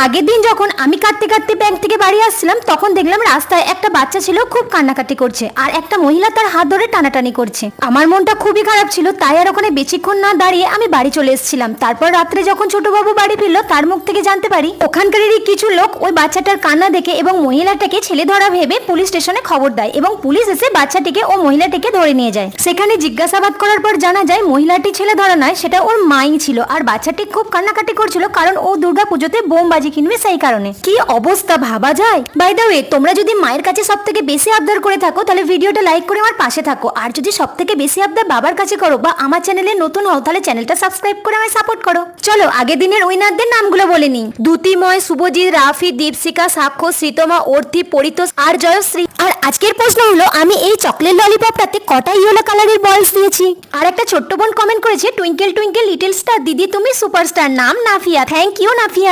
আগের দিন যখন আমি কাঁদতে কাঁদতে ব্যাংক থেকে বাড়ি আসছিলাম তখন দেখলাম রাস্তায় একটা বাচ্চা ছিল খুব কান্নাকাটি করছে আর একটা মহিলা তার হাত ধরে টানাটানি করছে। আমার মনটা খুবই খারাপ ছিল, তাই আর ওখানে বেশিক্ষণ না দাঁড়িয়ে আমি বাড়ি চলে এসেছিলাম। তারপর রাত্রে যখন ছোটবাবু বাড়ি ফিরলো তার মুখ থেকে জানতে পারি ওখানকারই কিছু লোক ওই বাচ্চাটার কান্না দেখে এবং মহিলাটাকে ছেলে ধরা ভেবে পুলিশ স্টেশনে খবর দেয় এবং পুলিশ এসে বাচ্চাটিকে ও মহিলাটিকে ধরে নিয়ে যায়। সেখানে জিজ্ঞাসাবাদ করার পর জানা যায় মহিলাটি ছেলে ধরা নয়, সেটা ওর মাই ছিল আর বাচ্চাটি খুব কান্নাকাটি করছিল কারণ ও দুর্গা পুজোতে বোম বাজি কিনবে সেই কারণে। কি অবস্থা ভাবা যায়। বাই দ্য ওয়ে, তোমরা যদি মায়ের কাছে সব থেকে বেশি আবদার করে থাকো তাহলে ভিডিওটা লাইক করে আমার পাশে থাকো, আর যদি সব থেকে বেশি আবদার বাবার কাছে করো বা আমার চ্যানেলে নতুন হও তাহলে চ্যানেলটা সাবস্ক্রাইব করে আমায় সাপোর্ট করো। চলো আগের দিনের উইনারদের নামগুলো বলে নিই। দ্যুতিময়, শুভজিৎ, রাফি, দীপশিকা, সাক্ষ্য, শ্রীতমা, অর্থি, পরিতোষ আর জয়শ্রী। আর আজকের প্রশ্ন হলো আমি এই চকলেট ললিপপটাতে কটা ইয়েলো কালারের বলস দিয়েছি। আর একটা ছোট্ট বোন কমেন্ট করেছে টুইঙ্কেল টুইঙ্কেল লিটল স্টার দিদি তুমি সুপারস্টার, নাম নাফিয়া। Thank you Nafia.